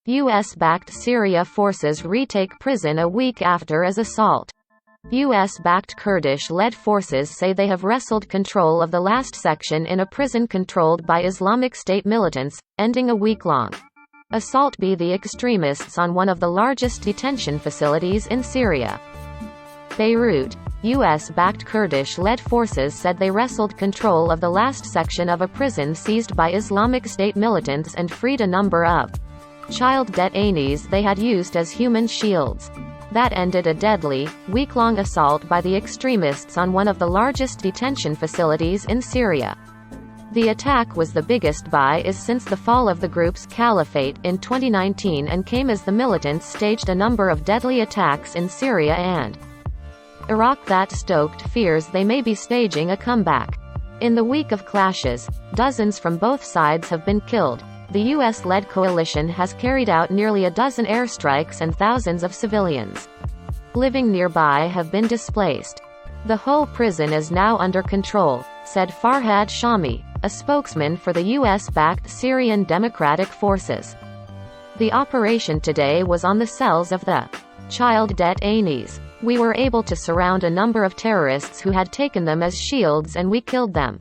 U.S.-backed Syria forces retake prison a week after as assault. U.S.-backed Kurdish-led forces say they have wrestled control of the last section in a prison controlled by Islamic State militants, ending a week-long assault by the extremists on one of the largest detention facilities in Syria. Beirut. U.S.-backed Kurdish-led forces said they wrestled control of the last section of a prison seized by Islamic State militants and freed a number of child detainees they had used as human shields. That ended a deadly, week-long assault by the extremists on one of the largest detention facilities in Syria. The attack was the biggest since the fall of the group's caliphate in 2019 and came as the militants staged a number of deadly attacks in Syria and Iraq that stoked fears they may be staging a comeback. In the week of clashes, dozens from both sides have been killed. The U.S.-led coalition has carried out nearly a dozen airstrikes and thousands of civilians living nearby have been displaced. The whole prison is now under control, said Farhad Shami, a spokesman for the U.S.-backed Syrian Democratic Forces. The operation today was on the cells of the child detainees. We were able to surround a number of terrorists who had taken them as shields and we killed them.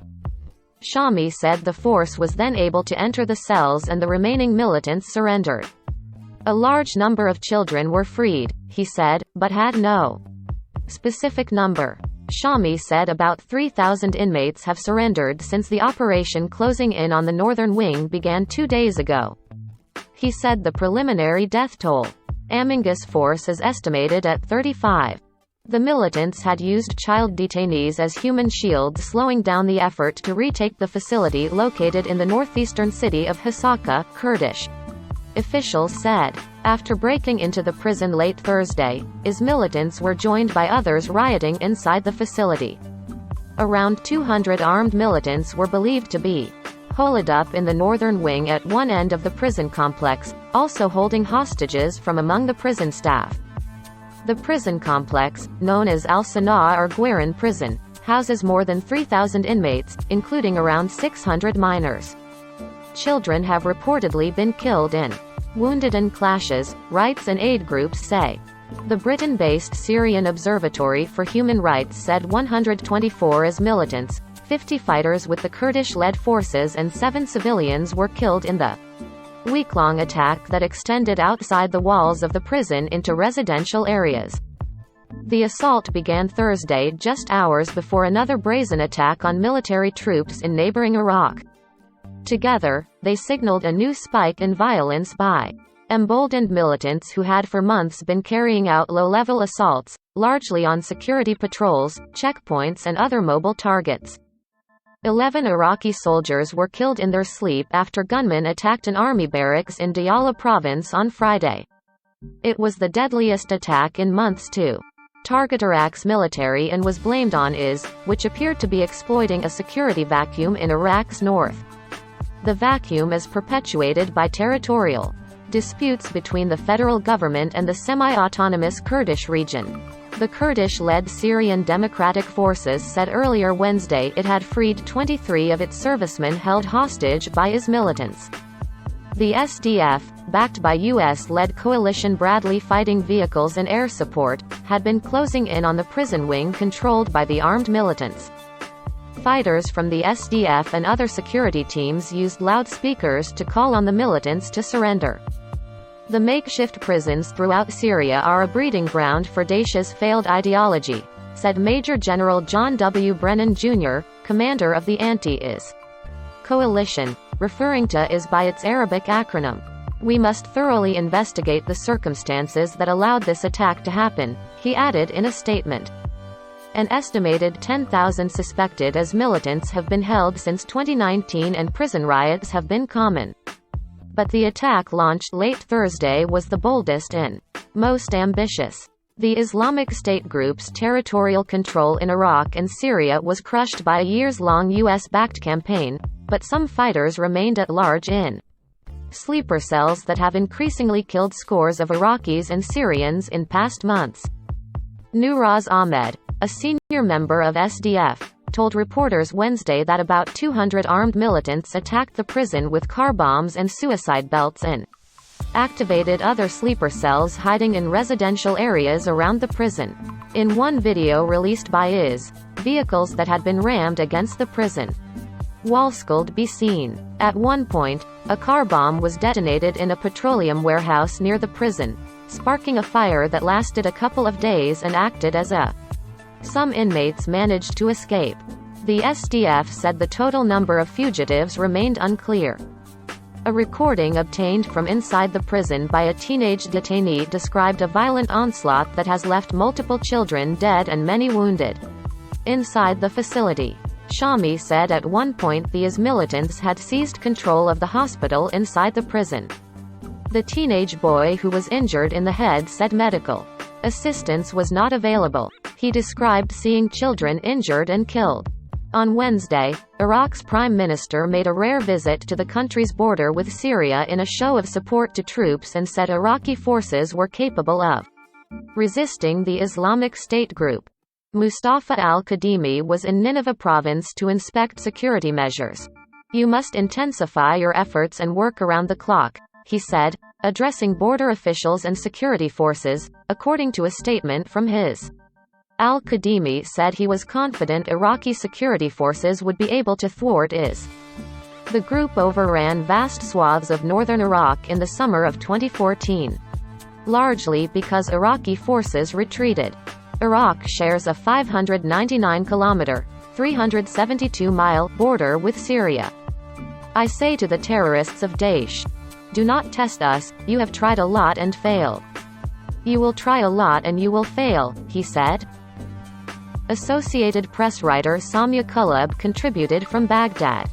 Shami said the force was then able to enter the cells and the remaining militants surrendered. A large number of children were freed, he said, but had no specific number. Shami said about 3,000 inmates have surrendered since the operation closing in on the northern wing began 2 days ago. He said the preliminary death toll Amingus force is estimated at 35. The militants had used child detainees as human shields, slowing down the effort to retake the facility located in the northeastern city of Hasaka, Kurdish officials said. After breaking into the prison late Thursday, IS militants were joined by others rioting inside the facility. Around 200 armed militants were believed to be holed up in the northern wing at one end of the prison complex, also holding hostages from among the prison staff. The prison complex, known as Al-Sanaa or Guiran Prison, houses more than 3,000 inmates, including around 600 minors. Children have reportedly been killed in wounded in clashes, rights and aid groups say. The Britain-based Syrian Observatory for Human Rights said 124 IS militants, 50 fighters with the Kurdish-led forces and 7 civilians were killed in the week-long attack that extended outside the walls of the prison into residential areas. The assault began Thursday just hours before another brazen attack on military troops in neighboring Iraq. Together, they signaled a new spike in violence by emboldened militants who had for months been carrying out low-level assaults, largely on security patrols, checkpoints and other mobile targets. 11 Iraqi soldiers were killed in their sleep after gunmen attacked an army barracks in Diyala province on Friday. It was the deadliest attack in months to target Iraq's military and was blamed on IS, which appeared to be exploiting a security vacuum in Iraq's north. The vacuum is perpetuated by territorial disputes between the federal government and the semi-autonomous Kurdish region. The Kurdish-led Syrian Democratic Forces said earlier Wednesday it had freed 23 of its servicemen held hostage by IS militants. The SDF, backed by U.S.-led coalition Bradley fighting vehicles and air support, had been closing in on the prison wing controlled by the armed militants. Fighters from the SDF and other security teams used loudspeakers to call on the militants to surrender. The makeshift prisons throughout Syria are a breeding ground for Daesh's failed ideology, said Major General John W. Brennan, Jr., commander of the anti-IS coalition, referring to IS by its Arabic acronym. We must thoroughly investigate the circumstances that allowed this attack to happen, he added in a statement. An estimated 10,000 suspected IS militants have been held since 2019 and prison riots have been common. But the attack launched late Thursday was the boldest and most ambitious. The Islamic State group's territorial control in Iraq and Syria was crushed by a years-long U.S.-backed campaign, but some fighters remained at large in sleeper cells that have increasingly killed scores of Iraqis and Syrians in past months. Nuraz Ahmed, a senior member of SDF, told reporters Wednesday that about 200 armed militants attacked the prison with car bombs and suicide belts in activated other sleeper cells hiding in residential areas around the prison. In one video released by IS, vehicles that had been rammed against the prison walls could be seen. At one point, a car bomb was detonated in a petroleum warehouse near the prison, sparking a fire that lasted a couple of days and acted as a. Some inmates managed to escape. The SDF said the total number of fugitives remained unclear. A recording obtained from inside the prison by a teenage detainee described a violent onslaught that has left multiple children dead and many wounded inside the facility. Shami said at one point the IS militants had seized control of the hospital inside the prison. The teenage boy who was injured in the head said medical assistance was not available. He described seeing children injured and killed. On Wednesday, Iraq's prime minister made a rare visit to the country's border with Syria in a show of support to troops and said Iraqi forces were capable of resisting the Islamic State group. Mustafa al-Kadhimi was in Nineveh province to inspect security measures. "You must intensify your efforts and work around the clock," he said, addressing border officials and security forces, according to a statement from his. Al-Kadhimi said he was confident Iraqi security forces would be able to thwart IS. The group overran vast swaths of northern Iraq in the summer of 2014, largely because Iraqi forces retreated. Iraq shares a 599-kilometer, 372-mile border with Syria. "I say to the terrorists of Daesh, do not test us, you have tried a lot and failed. You will try a lot and you will fail," he said. Associated Press writer Samia Kulub contributed from Baghdad.